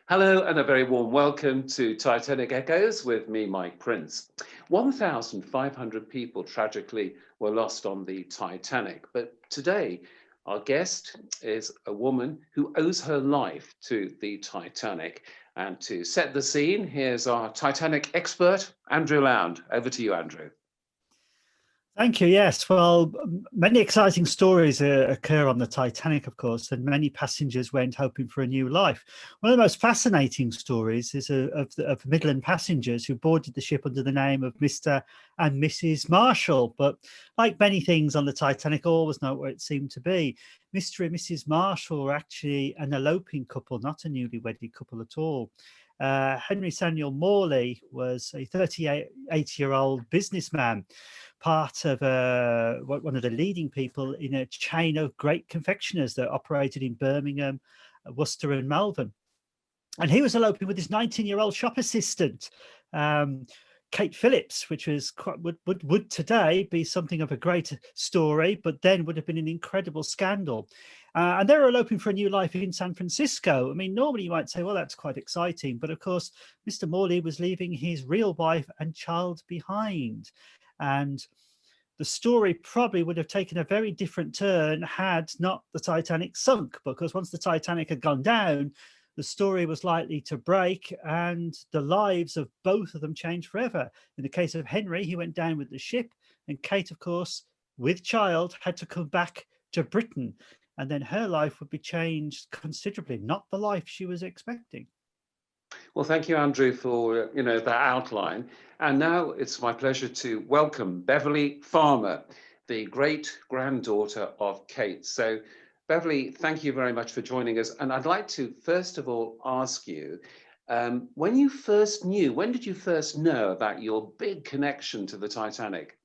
Hello and a very warm welcome to Titanic Echoes with me, Mike Prince. 1,500 people tragically were lost on the Titanic, but today our guest is a woman who owes her life to the Titanic. And to set the scene, here's our Titanic expert, Andrew Lound. Over to you, Andrew. Thank you. Yes, well, many exciting stories occur on the Titanic, of course, and many passengers went hoping for a new life. One of the most fascinating stories is of Midland passengers who boarded the ship under the name of Mr. and Mrs. Marshall. But like many things on the Titanic, always not where it seemed to be. Mr. and Mrs. Marshall were actually an eloping couple, not a newly wedded couple at all. Henry Samuel Morley was a 38-year-old businessman, part of one of the leading people in a chain of great confectioners that operated in Birmingham, Worcester and Malvern. And he was eloping with his 19-year-old shop assistant, Kate Phillips, which was would today be something of a great story, but then would have been an incredible scandal. And they were eloping for a new life in San Francisco. I mean, normally you might say, well, that's quite exciting. But of course, Mr. Morley was leaving his real wife and child behind. And the story probably would have taken a very different turn had not the Titanic sunk, because once the Titanic had gone down, the story was likely to break and the lives of both of them changed forever. In the case of Henry, he went down with the ship, and Kate, of course, with child, had to come back to Britain. And then her life would be changed considerably, not the life she was expecting. Well, thank you, Andrew, for that outline. And now it's my pleasure to welcome Beverley Farmer, the great-granddaughter of Kate. So, Beverley, thank you very much for joining us. And I'd like to first of all ask you, when did you first know about your big connection to the Titanic?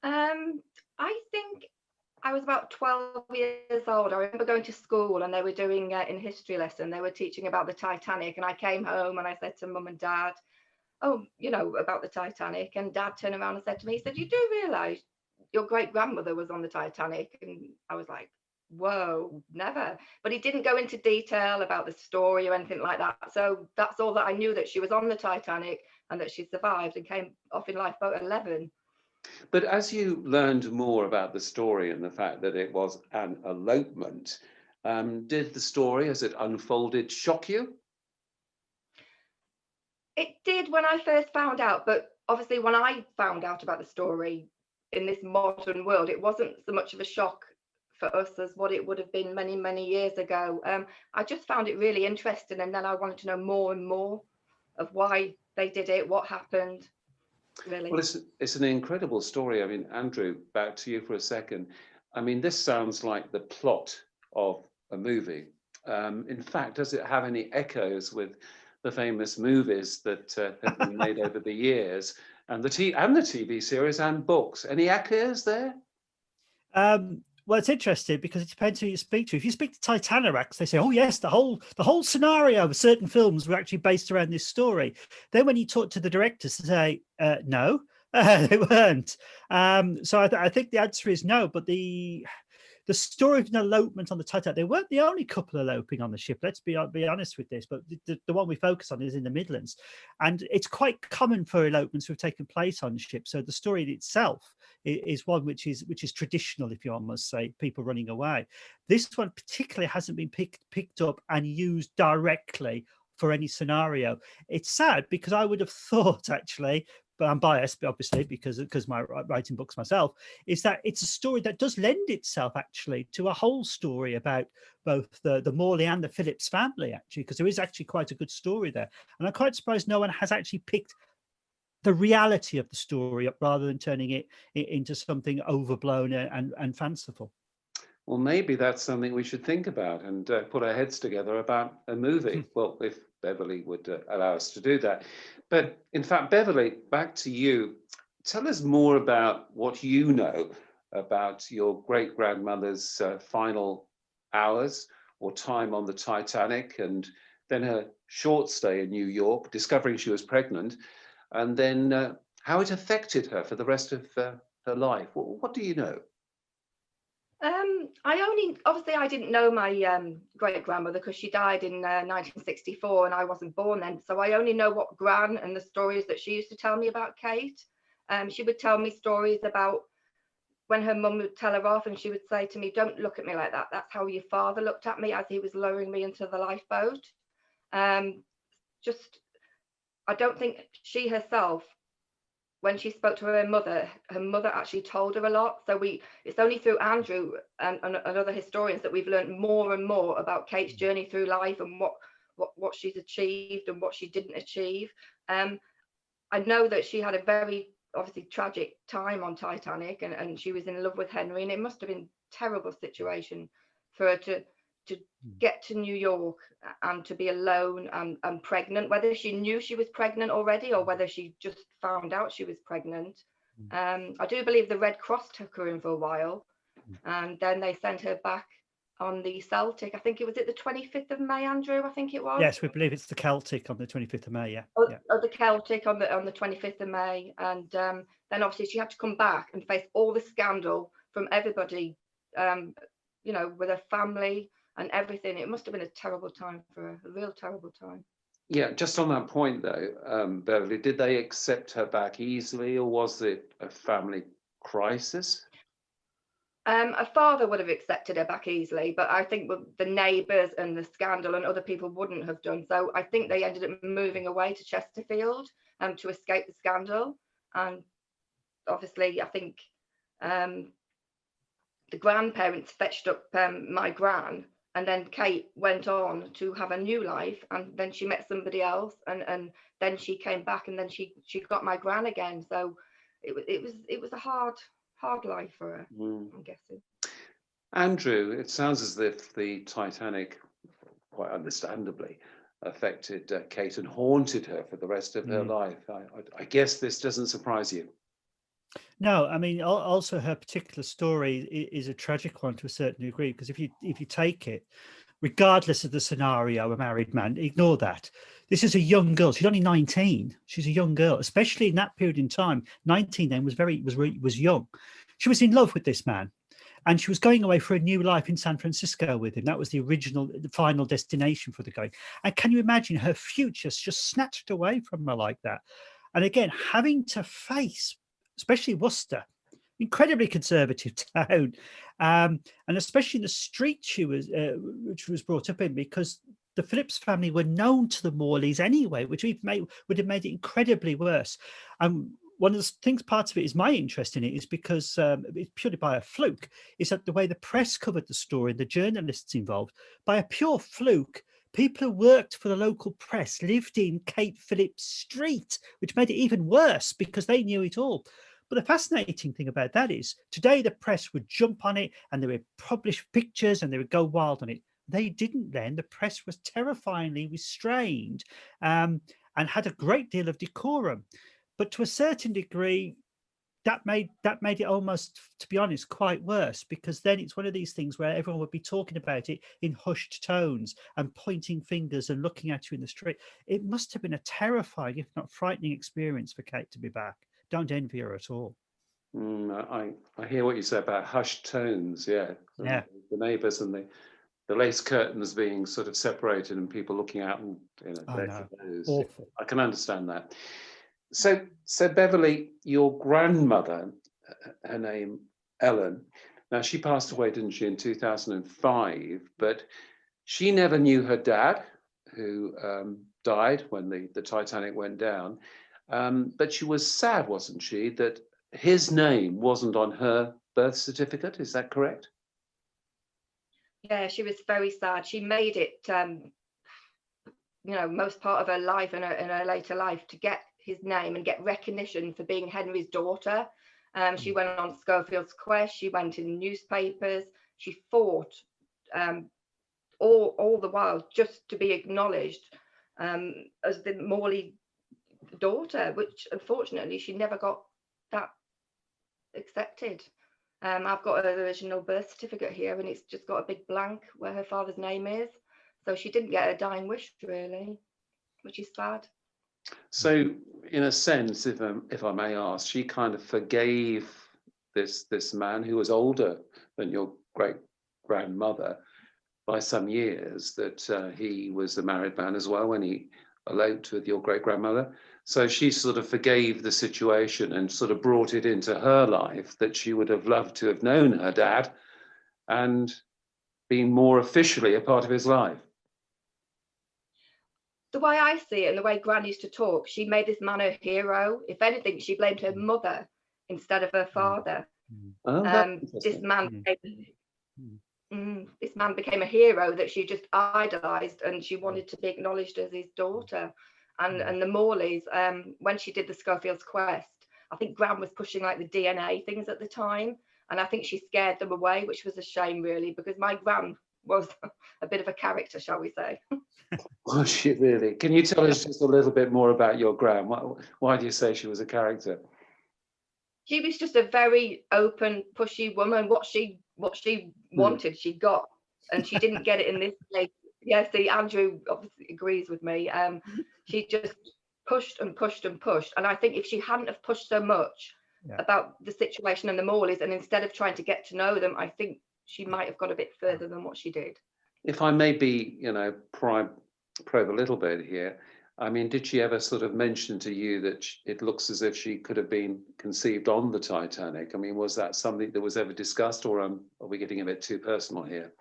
I think I was about 12 years old. I remember going to school and they were doing in history lesson, they were teaching about the Titanic, and I came home and I said to mum and dad, oh, about the Titanic, and dad turned around and said to me, he said, you do realise your great-grandmother was on the Titanic? And I was like, whoa, never. But he didn't go into detail about the story or anything like that. So that's all that I knew, that she was on the Titanic and that she survived and came off in lifeboat 11. But as you learned more about the story and the fact that it was an elopement, did the story as it unfolded shock you? It did when I first found out, but obviously when I found out about the story in this modern world, it wasn't so much of a shock for us as what it would have been many, many years ago. I just found it really interesting, and then I wanted to know more and more of why they did it, what happened. Really. Well, it's an incredible story. I mean, Andrew, back to you for a second. I mean, this sounds like the plot of a movie. In fact, does it have any echoes with the famous movies that have been made over the years, and the TV series and books? Any echoes there? Well, it's interesting because it depends who you speak to. If you speak to Titanoracs, they say, "Oh yes, the whole scenario of certain films were actually based around this story." Then, when you talk to the directors, they say, "No, they weren't." So I think the answer is no. But the story of an elopement on the Titanic, they weren't the only couple eloping on the ship. Let's be honest with this. But the one we focus on is in the Midlands, and it's quite common for elopements to have taken place on ships. So the story itself is one which is traditional, if you must say, people running away. This one particularly hasn't been picked up and used directly for any scenario. It's sad because I would have thought, actually, but I'm biased, obviously, because my writing books myself, is that it's a story that does lend itself actually to a whole story about both the Morley and the Phillips family, actually, because there is actually quite a good story there. And I'm quite surprised no one has actually picked the reality of the story up rather than turning it into something overblown and fanciful. Well, maybe that's something we should think about and put our heads together about a movie. Well, if Beverley would allow us to do that. But in fact, Beverley, back to you. Tell us more about what you know about your great-grandmother's final hours or time on the Titanic, and then her short stay in New York, discovering she was pregnant, and then how it affected her for the rest of her life. What do you know? Obviously I didn't know my great-grandmother because she died in 1964 and I wasn't born then. So I only know what Gran and the stories that she used to tell me about Kate. She would tell me stories about when her mum would tell her off, and she would say to me, "Don't look at me like that. That's how your father looked at me as he was lowering me into the lifeboat." Just, I don't think she herself, when she spoke to her mother actually told her a lot. So it's only through Andrew and other historians that we've learned more and more about Kate's journey through life and what she's achieved and what she didn't achieve. I know that she had a very obviously tragic time on Titanic, and she was in love with Henry, and it must have been a terrible situation for her to get to New York and to be alone and pregnant, whether she knew she was pregnant already or whether she just found out she was pregnant. I do believe the Red Cross took her in for a while, and then they sent her back on the Celtic. I think it was at the 25th of May, Andrew, I think it was. Yes, we believe it's the Celtic on the 25th of May, yeah. The Celtic on the 25th of May. And then obviously she had to come back and face all the scandal from everybody, you know, with her family and everything. It must have been a terrible time for her, a real terrible time. Yeah, just on that point though, Beverley, did they accept her back easily, or was it a family crisis? Her father would have accepted her back easily, but I think the neighbours and the scandal and other people wouldn't have done. So I think they ended up moving away to Chesterfield to escape the scandal. And obviously, I think the grandparents fetched up my gran, and then Kate went on to have a new life, and then she met somebody else, and then she came back, and then she got my gran again. So it was a hard life for her, I'm guessing. Andrew, it sounds as if the Titanic, quite understandably, affected Kate and haunted her for the rest of her life. I guess this doesn't surprise you. No, I mean, also her particular story is a tragic one to a certain degree, because if you take it, regardless of the scenario, a married man, ignore that. This is a young girl. She's only 19. She's a young girl, especially in that period in time. 19 then was young. She was in love with this man, and she was going away for a new life in San Francisco with him. That was the final destination for the going. And can you imagine her future just snatched away from her like that? And again, having to face, especially Worcester, incredibly conservative town, and especially the street she was which was brought up in, because the Phillips family were known to the Morleys anyway, which would have made it incredibly worse. One of the things, part of it is my interest in it, is because it's purely by a fluke, is that the way the press covered the story and the journalists involved, by a pure fluke, people who worked for the local press lived in Kate Phillips Street, which made it even worse because they knew it all. But the fascinating thing about that is today the press would jump on it and they would publish pictures and they would go wild on it. They didn't then. The press was terrifyingly restrained and had a great deal of decorum. But to a certain degree, that made it almost, to be honest, quite worse, because then it's one of these things where everyone would be talking about it in hushed tones and pointing fingers and looking at you in the street. It must have been a terrifying, if not frightening, experience for Kate to be back. Don't envy her at all. I hear what you say about hushed tones. Yeah. Yeah. The neighbours and the lace curtains being sort of separated and people looking out and Awful. I can understand that. So Beverley, your grandmother, her name Ellen. Now she passed away, didn't she, in 2005? But she never knew her dad, who died when the Titanic went down. But she was sad, wasn't she, that his name wasn't on her birth certificate? Is that correct? Yeah, she was very sad. She made it, you know, most part of her life and her later life to get his name and get recognition for being Henry's daughter. She went on Schofield's Quest. She went in newspapers. She fought all the while just to be acknowledged as the Morley daughter, which unfortunately she never got that accepted. I've got her original birth certificate here, and it's just got a big blank where her father's name is. So she didn't get a dying wish, really, which is sad. So, in a sense, if I may ask, she kind of forgave this man who was older than your great grandmother by some years, that he was a married man as well when he eloped with your great-grandmother. So she sort of forgave the situation and sort of brought it into her life that she would have loved to have known her dad and been more officially a part of his life. The way I see it and the way Gran used to talk, she made this man her hero. If anything, she blamed her mother instead of her father. Oh, that's This interesting. man this man became a hero that she just idolized, and she wanted to be acknowledged as his daughter. And the Morleys, when she did the Schofield's Quest, I think Gran was pushing like the DNA things at the time, and I think she scared them away, which was a shame really, because my Gran was a bit of a character, shall we say. Was she really? Can you tell us just a little bit more about your Gran? Why do you say she was a character? She was just a very open, pushy woman. What she wanted, she got, and she didn't get it in this case. Yeah, see, Andrew obviously agrees with me. She just pushed and pushed and pushed, and I think if she hadn't have pushed so much about the situation and the Morleys, and instead of trying to get to know them, I think she might have got a bit further than what she did. If I may be, probe a little bit here. I mean, did she ever sort of mention to you that it looks as if she could have been conceived on the Titanic? I mean, was that something that was ever discussed, or are we getting a bit too personal here?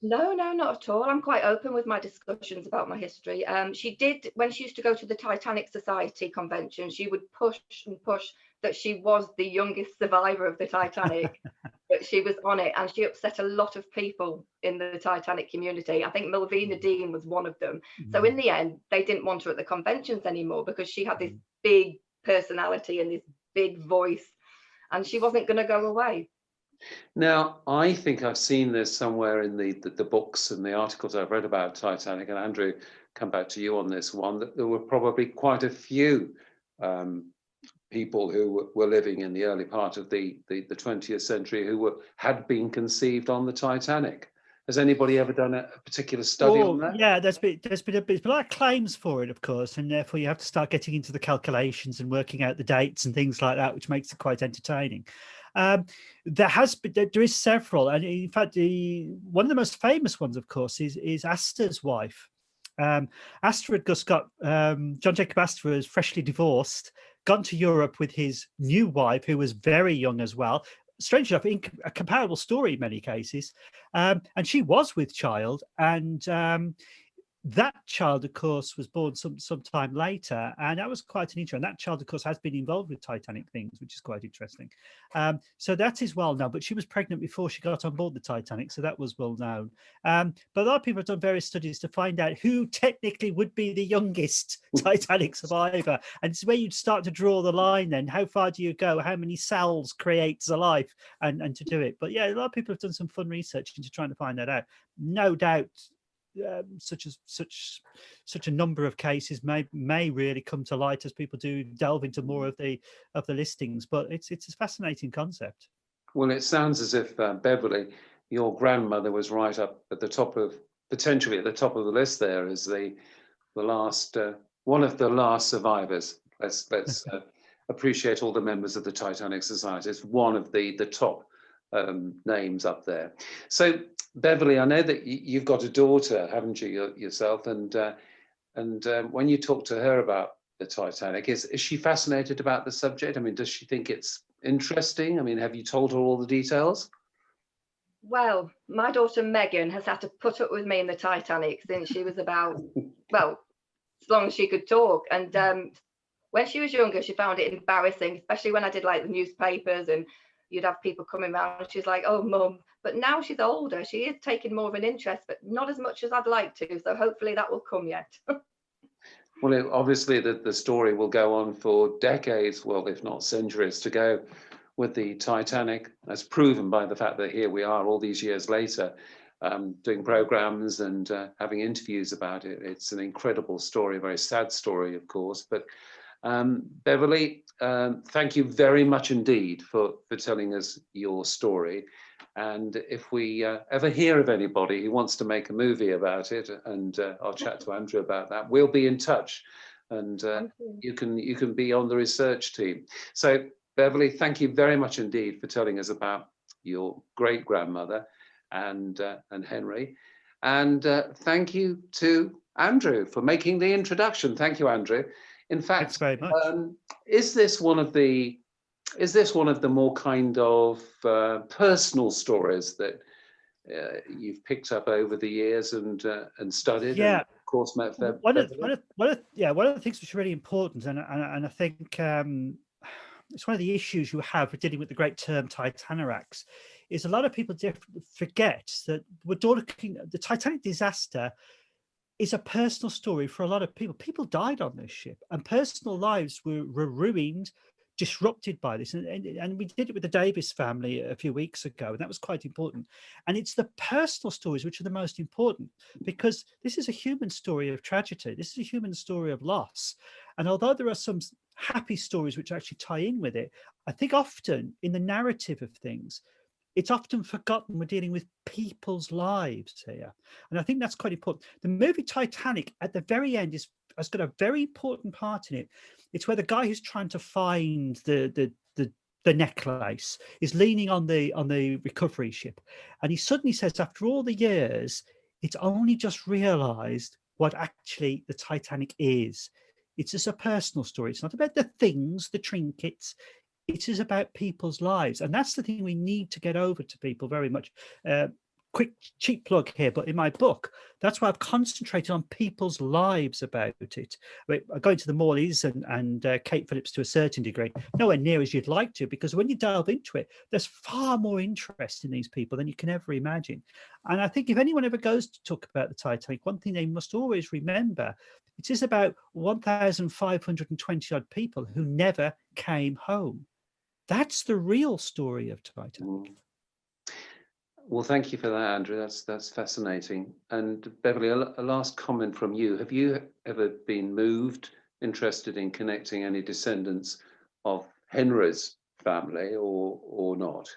No, not at all. I'm quite open with my discussions about my history. She did, when she used to go to the Titanic Society convention, she would push and push that she was the youngest survivor of the Titanic, but she was on it, and she upset a lot of people in the Titanic community. I think Melvina Dean was one of them. So in the end, they didn't want her at the conventions anymore because she had this big personality and this big voice, and she wasn't going to go away. Now, I think I've seen this somewhere in the books and the articles I've read about Titanic, and Andrew, come back to you on this one, that there were probably quite a few people who were living in the early part of the 20th century who had been conceived on the Titanic. Has anybody ever done a particular study on that? Yeah, there's been a lot of claims for it, of course, and therefore you have to start getting into the calculations and working out the dates and things like that, which makes it quite entertaining. There is several, and in fact, one of the most famous ones, of course, is Astor's wife. Astor had just got John Jacob Astor was freshly divorced, gone to Europe with his new wife, who was very young as well. Strange enough, a comparable story in many cases, and she was with child, and that child, of course, was born some time later, and that was quite an interesting. That child, of course, has been involved with Titanic things, which is quite interesting. So that is well known. But she was pregnant before she got on board the Titanic, so that was well known. But a lot of people have done various studies to find out who technically would be the youngest Titanic survivor, and it's where you'd start to draw the line. Then, how far do you go? How many cells creates a life, and to do it? But yeah, a lot of people have done some fun research into trying to find that out. No doubt. Such a number of cases may really come to light as people do delve into more of the listings, but it's a fascinating concept. Well, it sounds as if Beverley, your grandmother, was right up at the top of, potentially at the top of the list there as the last one of the last survivors. Let's appreciate all the members of the Titanic Society. It's one of the top names up there. So Beverley, I know that you've got a daughter, haven't you, yourself? And when you talk to her about the Titanic, is she fascinated about the subject? I mean, does she think it's interesting? I mean, have you told her all the details? Well, my daughter Megan has had to put up with me in the Titanic since she was about, well, as long as she could talk. And when she was younger, she found it embarrassing, especially when I did like the newspapers and you'd have people coming around and she's like, oh, Mum. But now she's older, she is taking more of an interest, but not as much as I'd like to. So hopefully that will come yet. Well, obviously the story will go on for decades, well, if not centuries to go with the Titanic, as proven by the fact that here we are all these years later, doing programs and having interviews about it. It's an incredible story, a very sad story, of course. But Beverley, thank you very much indeed for telling us your story. And if we ever hear of anybody who wants to make a movie about it, and I'll chat to Andrew about that, we'll be in touch, and you can be on the research team. So Beverley, thank you very much indeed for telling us about your great-grandmother. and Henry. And thank you to Andrew for making the introduction. Thank you, Andrew. In fact, Thanks very much. is this one of the more kind of personal stories that you've picked up over the years and studied? Yeah. And of course, met One of the things which is really important, and I think it's one of the issues you have with dealing with the great term Titanorax, is a lot of people forget that the Titanic disaster is a personal story for a lot of people. People died on this ship, and personal lives were ruined, disrupted by this. And we did it with the Davis family a few weeks ago, and that was quite important. And it's the personal stories which are the most important, because this is a human story of tragedy. This is a human story of loss. And although there are some happy stories which actually tie in with it, I think often in the narrative of things, it's often forgotten we're dealing with people's lives here. And I think that's quite important. The movie Titanic at the very end has got a very important part in it. It's where the guy who's trying to find the necklace is leaning on the recovery ship. And he suddenly says, after all the years, it's only just realized what actually the Titanic is. It's just a personal story. It's not about the things, the trinkets. It is about people's lives. And that's the thing we need to get over to people very much. Quick, cheap plug here, but in my book, that's why I've concentrated on people's lives about it. I go into the Morleys and Kate Phillips to a certain degree, nowhere near as you'd like to, because when you delve into it, there's far more interest in these people than you can ever imagine. And I think if anyone ever goes to talk about the Titanic, one thing they must always remember, it is about 1,520 odd people who never came home. That's the real story of Titanic. Well, thank you for that, Andrew. That's fascinating. And Beverley, a last comment from you. Have you ever been interested in connecting any descendants of Henry's family or not?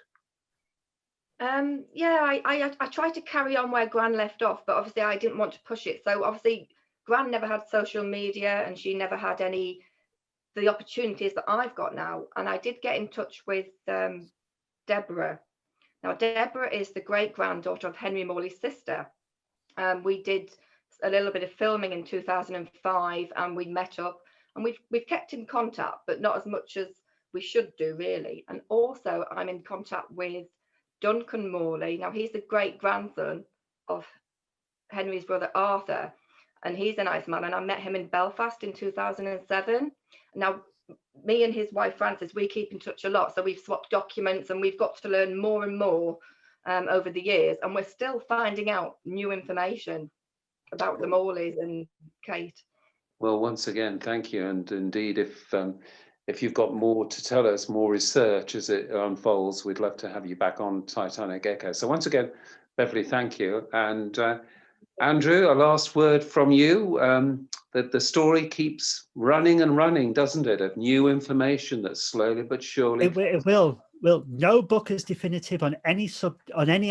Yeah, I tried to carry on where Gran left off, but obviously I didn't want to push it. So obviously Gran never had social media, and she never had the opportunities that I've got now. And I did get in touch with Deborah. Now, Deborah is the great-granddaughter of Henry Morley's sister. We did a little bit of filming in 2005, and we met up, and we've kept in contact, but not as much as we should do, really. And also, I'm in contact with Duncan Morley. Now, he's the great-grandson of Henry's brother Arthur, and he's a nice man. And I met him in Belfast in 2007. Now, me and his wife Frances, we keep in touch a lot, so we've swapped documents, and we've got to learn more and more over the years, and we're still finding out new information about the Morleys and Kate. Well, once again, thank you. And indeed, if you've got more to tell us, more research as it unfolds, we'd love to have you back on Titanic Echo. So once again, Beverley, thank you. And Andrew, a last word from you. That the story keeps running and running, doesn't it? Of new information that slowly but surely. It will. Well, no book is definitive on any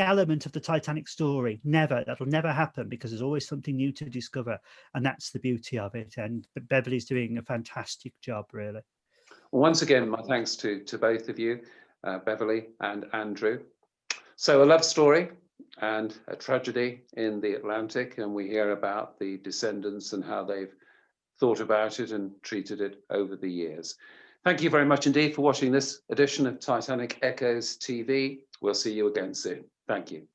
element of the Titanic story. Never. That'll never happen, because there's always something new to discover, and that's the beauty of it. And Beverley's doing a fantastic job, really. Well, once again, my thanks to both of you, Beverley and Andrew. So a love story and a tragedy in the Atlantic, and we hear about the descendants and how they've thought about it and treated it over the years. Thank you very much indeed for watching this edition of Titanic Echoes TV. We'll see you again soon. Thank you.